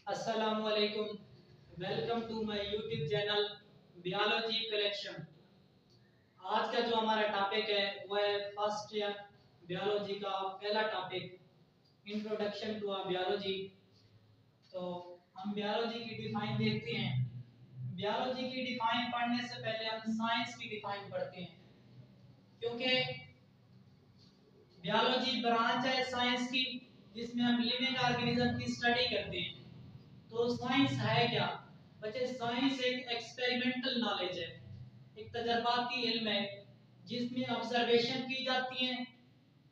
अस्सलामुअलैकुम। Welcome to my YouTube channel biology collection. आज का जो हमारा टॉपिक है वो है फर्स्ट ईयर बियोलॉजी का पहला टॉपिक इंट्रोडक्शन टू बियोलॉजी। तो हम बियोलॉजी की डिफाइन देखते हैं। बियोलॉजी की डिफाइन पढ़ने से पहले हम साइंस की डिफाइन पढ़ते हैं, क्योंकि बियोलॉजी ब्रांच है साइंस की जिसमें हम लिविंग ऑर्गेनिज्म की स्टडी करते हैं। तो साइंस है क्या बच्चे? साइंस एक एक्सपेरिमेंटल नॉलेज है, एक तजर्बाती इल्म है जिसमें ऑब्जर्वेशन की जाती हैं,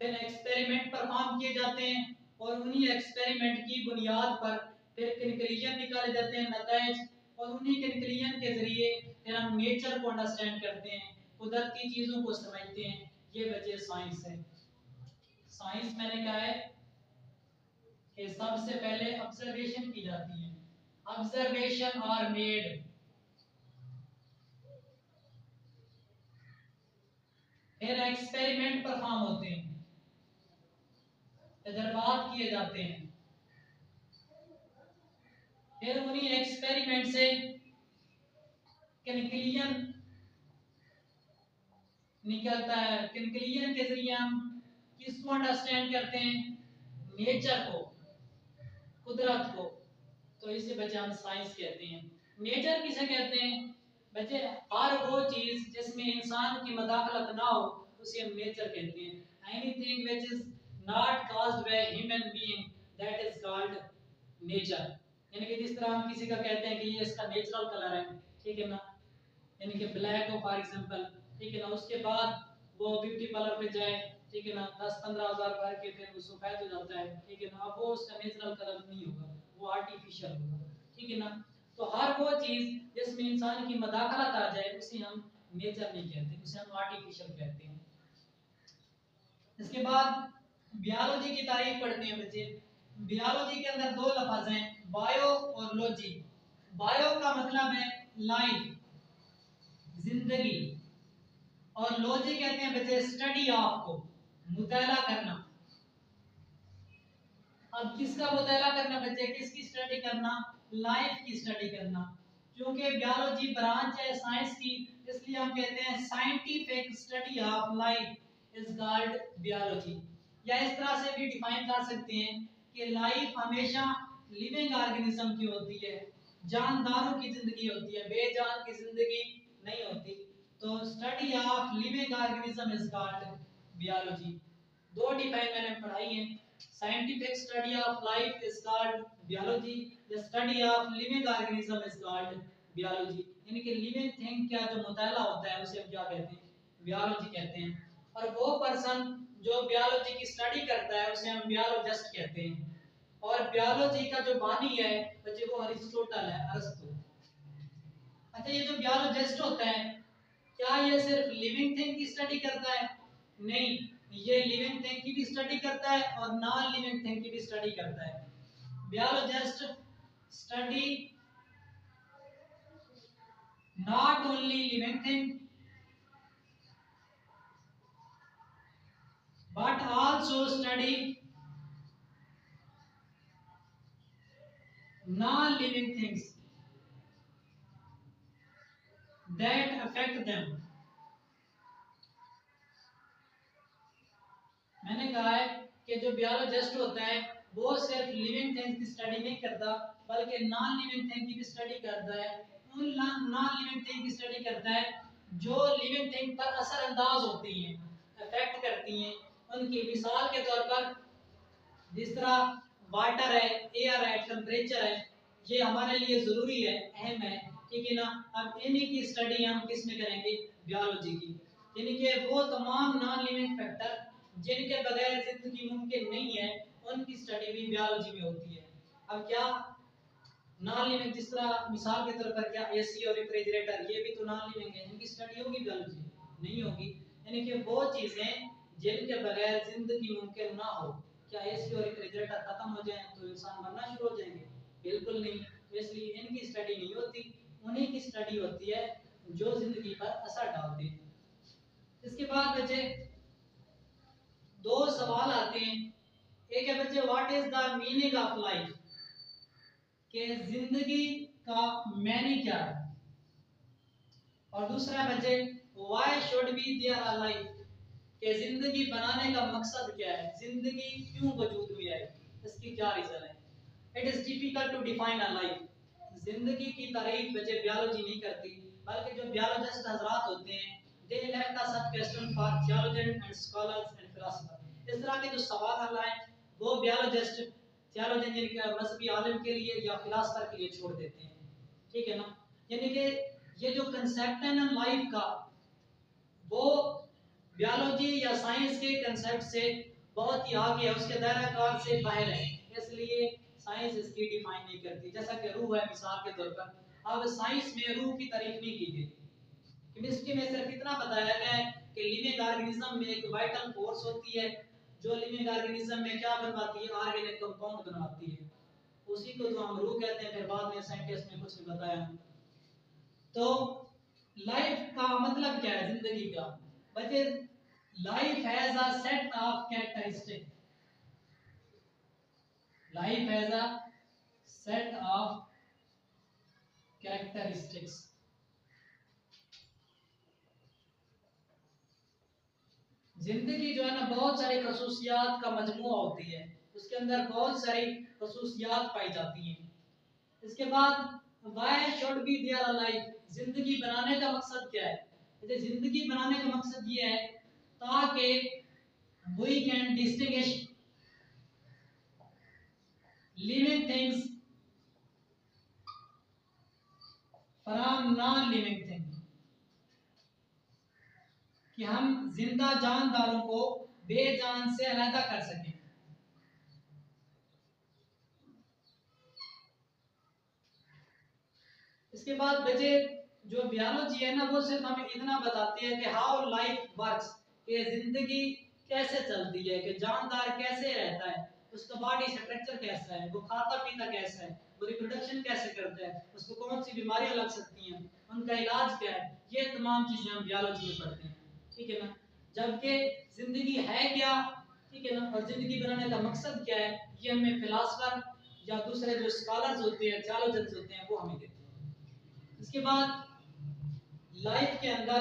फिर एक्सपेरिमेंट परफॉर्म किए जाते हैं और उन्हीं एक्सपेरिमेंट की बुनियाद पर फिर कंक्लूजन निकाले जाते हैं, नतीजे, और उन्हीं कंक्लूजन के जरिए फिर हम नेचर को अंडरस्टैंड करते हैं, कुदरती चीजों को समझते हैं। ये बच्चे साइंस है। साइंस मैंने कहा है कि सबसे पहले ऑब्जर्वेशन की जाती है। ऑब्जर्वेशन आर मेड, फिर एक्सपेरिमेंट परफॉर्म होते हैं, तजर्बात किए जाते हैं, फिर उन्हीं एक्सपेरिमेंट से कंक्लूजन निकलता है। कंक्लूजन के जरिए हम किसको अंडरस्टैंड करते हैं? नेचर को, कुदरत को। तो इसे बच्चे हम साइंस कहते हैं। नेचर किसे कहते हैं बच्चे? हर वो चीज जिसमें इंसान की मदाखलत ना हो उसे हम नेचर कहते हैं। Anything which is not caused by human being, that is called nature. यानी कि जिस तरह हम किसी का कहते हैं कि ये इसका नेचुरल कलर है, ठीक है ना, यानी कि ब्लैक हो फॉर एग्जांपल, ठीक है ना, उसके बाद वो ब्यूटी पार्लर में जाए, ठीक है ना, 10-15 हज़ार भर के फिर वो सफेद हो जाता है, ठीक है ना, अब वो उसका नेचुरल कलर नहीं होगा, वो आर्टिफिशियल होगा, ठीक है ना। तो हर वो चीज जिसमें इंसान की मदाखलत आ जाए उसे हम नेचर नहीं कहते, उसे हम आर्टिफिशियल कहते हैं। इसके बाद बियोलॉजी की तारीफ पढ़ते हैं बच्चे। बियोलॉजी के अंदर दो लफ्ज हैं, बायो और लॉजी। बायो का मतलब है लाइफ, जिंदगी, और लॉजी कहते हैं बच्चे स्टडी ऑफ को, मुताला करना। अब किसका मुताला करना बच्चे? किसकी स्टडी करना? लाइफ की स्टडी करना। क्योंकि बियोलॉजी ब्रांच है साइंस की, इसलिए हम कहते हैं scientific study of life is called biology. या इस तरह से भी डिफाइन कर सकते हैं कि लाइफ हमेशा लिविंग ऑर्गेनिज्म की होती है, जानदारों की जिंदगी होती है, बेजान की जिंदगी नहीं होती। तो study of living organism is called biology. दो डिफाइन मैंने पढ़ाई है। Scientific study of life is called biology, the study of living organism is called biology. यानी कि लिविंग थिंग का जो मुताला होता है उसे हम क्या कहते हैं? बियोलॉजी कहते हैं। और वो पर्सन जो बियोलॉजी की स्टडी करता है उसे हम बियोलॉजिस्ट कहते हैं। और बियोलॉजी का जो बानी है बच्चे वो अरिस्टोटल है, अरस्तु। अच्छा, ये जो बियोलॉजिस्ट होता है क्या ये सिर्फ लिविंग थिंग की स्टडी करता है? नहीं, ये लिविंग थिंग की भी स्टडी करता है और नॉन लिविंग थिंग की भी स्टडी करता है। Biologist study not only living thing but also study non-living things that affect them। मैंने कहा है कि जो बियोलॉजिस्ट होता है वो सिर्फ लिविंग थिंग्स की स्टडी नहीं करता बल्कि नॉन लिविंग थिंग की भी स्टडी करता है। उन नॉन लिविंग थिंग की स्टडी करता है जो लिविंग थिंग पर असरअंदाज होती हैं, अफेक्ट करती हैं। उनकी मिसाल के तौर पर जिस तरह वाटर है, एयर है, टेम्परेचर है, ये हमारे लिए जरूरी है, अहम है, ठीक है ना। अब इन्हीं की स्टडी हम किस में करेंगे? बियोलॉजी की। यानी कि वो तमाम नॉन लिविंग फैक्टर जिनके बगैर जिंदगी मुमकिन नहीं है उनकी स्टडी भी बियोलॉजी में होती है। अब क्या नॉन लिविंग, जिस तरह मिसाल के तौर पर क्या एसी और रेफ्रिजरेटर, ये भी तो नॉन लिविंग है, इनकी स्टडी होगी बियोलॉजी? नहीं होगी। यानी कि वो चीजें जिनके बगैर जिंदगी मुमकिन ना हो, क्या एसी और रेफ्रिजरेटर खत्म हो जाए तो इंसान मरना शुरू हो जाएंगे? बिल्कुल नहीं। तो इसलिए इनकी स्टडी नहीं होती, उन्हीं की स्टडी होती है जो जिंदगी पर असर डालते हैं। इसके बाद बच्चे दो सवाल आते हैं। एक है बच्चे what is the meaning of life, कि जिंदगी का मैनी क्या है, और दूसरा बचे why should be there a life, कि जिंदगी बनाने का मकसद क्या है, जिंदगी क्यों वजूद में आई, इसकी क्या रीजन है। It is difficult to define a life, जिंदगी की तारीफ बचे बायोलॉजी नहीं करती, बल्कि जो बायोलॉजिस्ट हजरात होते हैं दे लेफ्ट अस सब question for theologians and scholars and philosopher. इस तरह के जो सवाल हल आए वो बायोलॉजिस्ट थियोलॉजियन यानी कि मजहबी आलिम के लिए या फिलोसोफर के लिए छोड़ देते हैं, ठीक है ना। यानी कि ये जो कंसेप्ट है ना लाइफ का, वो बायोलॉजी या साइंस के कंसेप्ट से बहुत ही आगे है, उसके दायरा कार से बाहर है, इसलिए साइंस इसकी डिफाइन नहीं करती। जैसा कि रूह है मिसाल के तौर पर, अब साइंस में रूह की तारीफ नहीं की गई, केमिस्ट्री में सिर्फ इतना बताया गया है कि लिविंग ऑर्गेनिज्म में एक वाइटल फोर्स होती है जो लिविंग ऑर्गेनिज्म में क्या बनवाती है, ऑर्गेनिक कंपाउंड बनवाती है, उसी को जो हम रूह कहते हैं। फिर बाद में साइंटिस्ट ने कुछ बताया। तो लाइफ का मतलब क्या है जिंदगी का, बच्चे life has a set of characteristic, life has a set of characteristics. जिंदगी जो है ना बहुत सारी खसूसियात का मजमूआ होती है, उसके अंदर बहुत सारी खसूसियात पाई जाती हैं। इसके बाद why should be there a life, जिंदगी बनाने का मकसद क्या है। जैसे जिंदगी बनाने का मकसद ये है ताकि we can distinguish living things from non living things, कि हम जिंदा जानदारों को बेजान से अलग कर सकें। इसके बाद बचे जो बायोलॉजी है ना वो सिर्फ हमें इतना बताती है कि हाउ लाइफ वर्क्स, कि जिंदगी कैसे चलती है, कि जानदार कैसे रहता है, उसका बॉडी स्ट्रक्चर कैसा है, वो खाता पीता कैसा है, वो रिप्रोडक्शन कैसे करता है, उसको कौन सी बीमारियां लग सकती हैं, उनका इलाज क्या है, ये तमाम चीजें हम बायोलॉजी में पढ़ते हैं, ठीक है ना। जबकि जिंदगी है क्या, ठीक है ना, और जिंदगी बनाने का मकसद क्या है, ये हमें फिलोसोफर या दूसरे जो स्कॉलर्स होते हैं, थियोलॉजियंस होते हैं, वो हमें देते हैं। इसके बाद लाइफ के अंदर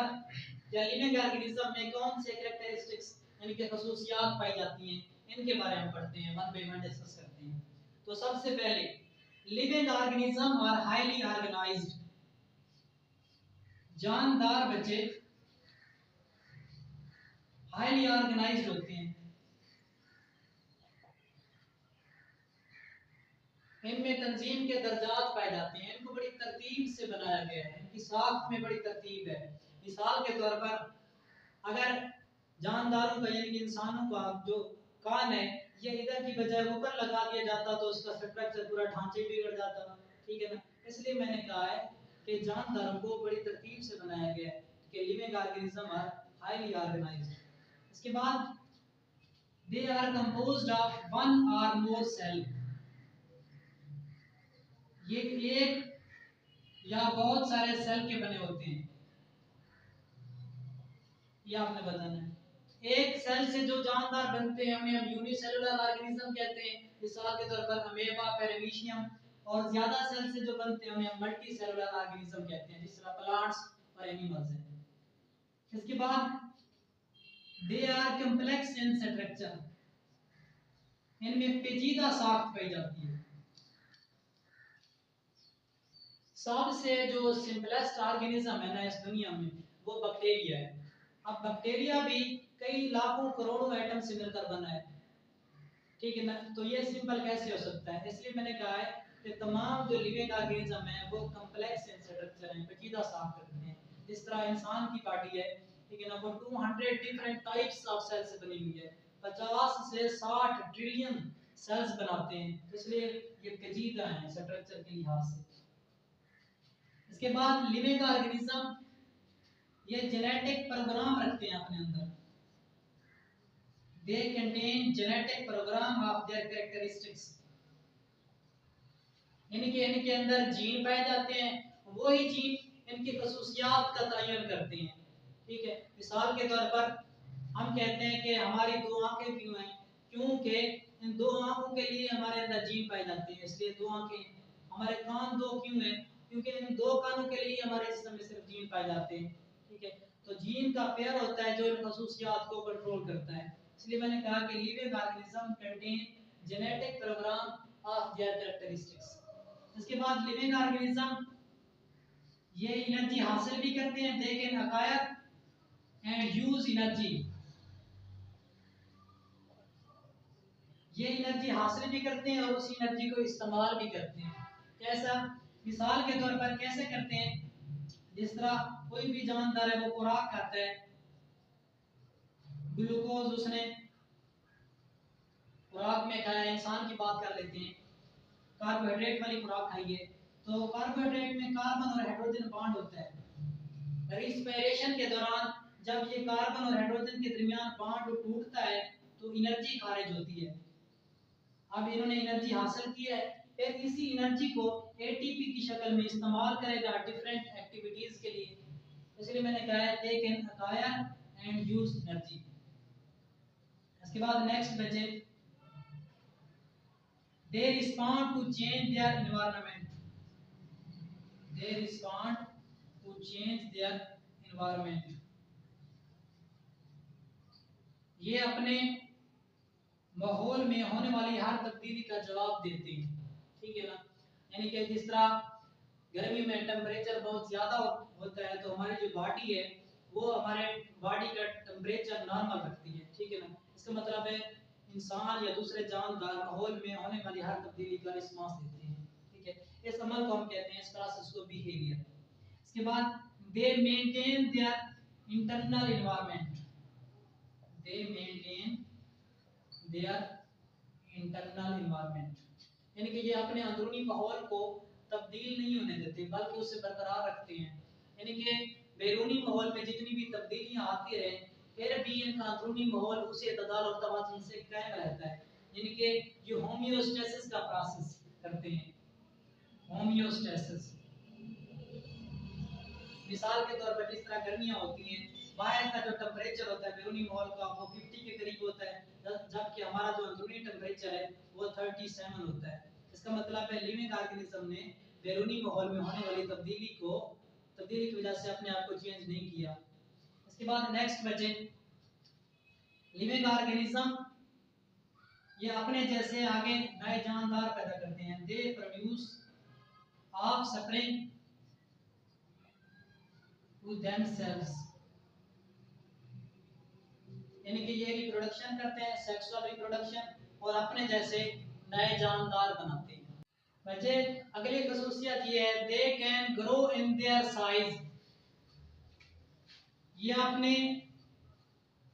या लिविंग ऑर्गेनिज्म में कौन से कैरेक्टरिस्टिक्स यानी कि खसूसियात पाई जाती हैं, इनके बारे में पढ़ते हैं, वन बाय वन डिस्कस करते हैं। तो सबसे पहले living organism are highly organised, जानदार बच्चे हाईली ऑर्गेनाइज्ड होते हैं, इनमें तंजीम के दर्जात पाए जाते हैं, इनको बड़ी तरतीब से बनाया गया है, इनकी साख में बड़ी तरतीब है। मिसाल के तौर पर अगर जानदारों का यानी कि इंसानों का जो कान है ये इधर की बजाय ऊपर लगा दिया जाता तो उसका स्ट्रक्चर पूरा ढांचे बिगड़ जाता, ठीक है ना। इसलिए मैंने कहा है कि जानदारों को बड़ी तरतीब से बनाया गया है कि living organism are highly organised. इसके बाद they are composed of one or more cell, ये एक या बहुत सारे सेल के बने होते हैं, ये आपने बताना है। एक सेल से जो जानदार बनते हैं उन्हें हम यूनिसेलुलर ऑर्गेनिज्म कहते हैं, मिसाल के तौर पर अमेबा, पेरिमीशियम, और ज्यादा सेल से जो बनते हैं उन्हें हम मल्टी सेलुलर ऑर्गेनिज्म कहते हैं, जिस तरह प्लांट्स और एनिमल्स हैं। इसके बाद they are complex in structure, इनमें पेचीदा साख्त पाई जाती है। सबसे जो सिंपलेस्ट ऑर्गेनिज्म है ना इस दुनिया में वो बैक्टीरिया है। अब बैक्टीरिया भी कई लाखों करोड़ों एटम से मिलकर बना है, ठीक है ना। तो ये सिंपल कैसे हो सकता है, इसलिए मैंने कहा है कि तमाम जो लिविंग ऑर्गेनिज्म है वो कॉम्प्लेक्स इन स्ट्रक्चर हैं, पेचीदा साख्त रखते हैं। जिस तरह इंसान की बॉडी है, ठीक है ना, वो 200 डिफरेंट टाइप्स ऑफ सेल से बनी हुई है, 50 से 60 ट्रिलियन सेल्स बनाते हैं, तो इसलिए ये पेचीदा हैं स्ट्रक्चर के लिहाज से। इसके बाद लिविंग ऑर्गेनिज्म ये जेनेटिक प्रोग्राम रखते हैं अपने अंदर, they contain genetic program of their characteristics, इनके अंदर जीन पाए जाते हैं, वही जीन इनकी खसूसियात का तयन करते हैं, ठीक है। मिसाल के तौर पर हम कहते हैं कि हमारी दो आंखें क्यों हैं, क्योंकि इन दो आंखों के लिए हमारे अंदर जीन पाए जाते हैं, इसलिए दो आंखें हमारे कान दो क्यों हैं? क्योंकि इन दो कानों के लिए हमारे जिस्म में सिर्फ जीन पाए जाते हैं, ठीक है। तो जीन का पेयर होता है जो इन खसूसियात को कंट्रोल करता है। इसलिए मैंने कहा कि living organism contain genetic program of their characteristics. इसके बाद लिविंग ऑर्गेनिज्म ये एनर्जी हासिल भी करते हैं, दे can acquire and use energy. ये एनर्जी हासिल भी करते हैं और उस एनर्जी को इस्तेमाल भी करते हैं। कैसा? मिसाल के तौर पर कैसे करते हैं? जिस तरह कोई भी जानदार है वो खुराक खाता है, ग्लूकोज उसने खुराक में खाया। इंसान की बात कर लेते हैं, कार्बोहाइड्रेट वाली खुराक खाइए तो कार्बोहाइड्रेट में कार्बन और हाइड्रोजन बॉन्ड होता है। रिस्पिरेशन के दौरान जब ये कार्बन और हाइड्रोजन के दरमियान बॉन्ड टूटता है तो एनर्जी खारिज होती है। अब इन्होंने एनर्जी हासिल की है, फिर इसी एनर्जी को एटीपी की शक्ल में इस्तेमाल करेगा डिफरेंट एक्टिविटीज के लिए। इसलिए मैंने कहा है they can acquire and use energy. इसके बाद नेक्स्ट बचे they respond to change their environment. They respond to change their environment. ये अपने माहौल में होने वाली हर तब्दीली का जवाब देते हैं, ठीक है ना। यानी कि जिस तरह गर्मी में टेम्परेचर बहुत ज़्यादा होता है तो हमारी जो बॉडी है वो हमारे बॉडी का टेम्परेचर नॉर्मल रखती है, ठीक है ना। इसका मतलब है इंसान या दूसरे जानदार माहौल में होने वाली हर तब्दीली का रिस्पॉन्स देते हैं, ठीक है। इस अमल को हम कहते हैं, इस प्रोसेस को बिहेवियर। इसके बाद दे maintain their internal environment. They maintain their internal environment, यानी कि ये अपने अंदरूनी माहौल को तब्दील नहीं होने देते बल्कि उसे बरकरार रखते हैं। यानी कि बैरूनी माहौल में जितनी भी तब्दीलियां आती रहे फिर भी इनका अंदरूनी माहौल उसी इत्तेदाल और तवाज़ुन से कायम रहता है। यानी कि जो होमियोस्टेसिस का प्रोसेस करते हैं, होमियोस्टेसिस। मिसाल के तौर पर जिस तरह गर्मियां होती हैं, बाहर का जो टेम्परेचर होता है बैरूनी माहौल का वो 50 के करीब होता है, जबकि हमारा जो अंदरूनी टेम्परेचर है वो 37 होता है। इसका मतलब है लिविंग ऑर्गेनिज्म ने बैरूनी माहौल में होने वाली तब्दीली की वजह से अपने आप को चेंज नहीं किया। इसके बाद नेक्स्ट बचे लिविंग ऑर्गेनिज्म ये अपने जैसे आगे नए जानदार पैदा करते हैं। They produce offspring to themselves, यानी कि ये रिप्रोडक्शन करते हैं, सेक्सुअल रिप्रोडक्शन, और अपने जैसे नए जानदार बनाते हैं। बच्चे अगली खसूसियत ये है they can grow in their size. ये अपने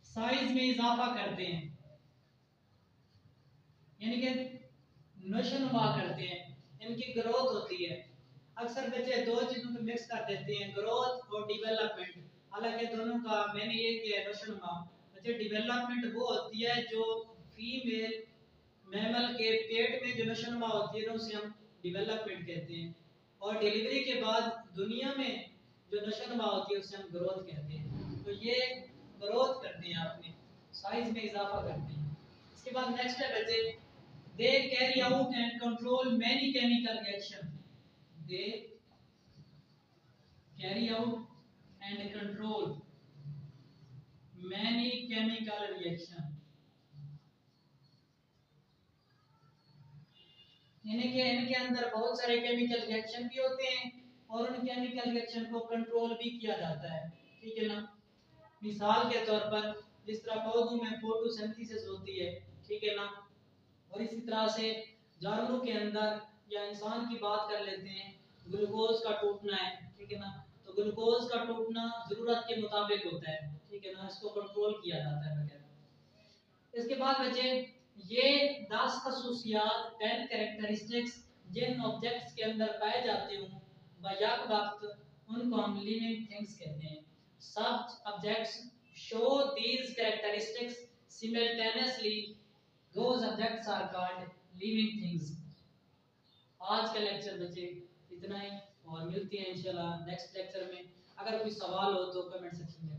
साइज में इजाफा करते हैं, यानी कि नशोनुमा करते हैं, इनकी ग्रोथ होती है। अक्सर बच्चे दो चीजों को मिक्स कर देते हैं, ग्रोथ और डेवलपमेंट। हालांकि दोनों का मैंने ये किया है नशोनुमा। बच्चे डेवलपमेंट वो होती है जो फीमेल मैमल के पेट में जो नशोनुमा होती है उसे हम डेवलपमेंट कहते हैं, और डिलीवरी के बाद दुनिया में जो नशोनुमा होती है उसे हम ग्रोथ कहते हैं। तो ये ग्रोथ करते हैं, अपने साइज में इजाफा करते हैं। इसके बाद नेक्स्ट है बच्चे they carry out and control many chemical reaction. They carry out and control many chemical reaction. यानी कि इनके अंदर बहुत सारे केमिकल रिएक्शन भी होते हैं और उन केमिकल रिएक्शन को कंट्रोल भी किया जाता है, ठीक है ना। मिसाल के तौर पर जिस तरह पौधों में फोटोसिंथेसिस होती है, ठीक है ना, और इसी तरह से जानवरों के अंदर या इंसान की बात कर लेते हैं, ग्लूकोज का टूटना है, ठीक है ना। तो ग्लूकोज का टूटना जरूरत के मुताबिक होता है, ठीक है ना, इसको कंट्रोल किया जाता है वगैरह। इसके बाद बचे ये 10 खसूसियात 10 कैरेक्टरिस्टिक्स जिन ऑब्जेक्ट्स के अंदर पाए जाते हों बयाक वक्त उनको हम लिविंग थिंग्स कहते हैं। Such objects show these characteristics simultaneously. Those objects are called living things. आज का लेक्चर बच्चे इतना ही, और मिलते हैं इंशाल्लाह नेक्स्ट लेक्चर में। अगर कोई सवाल हो तो कमेंट सेक्शन में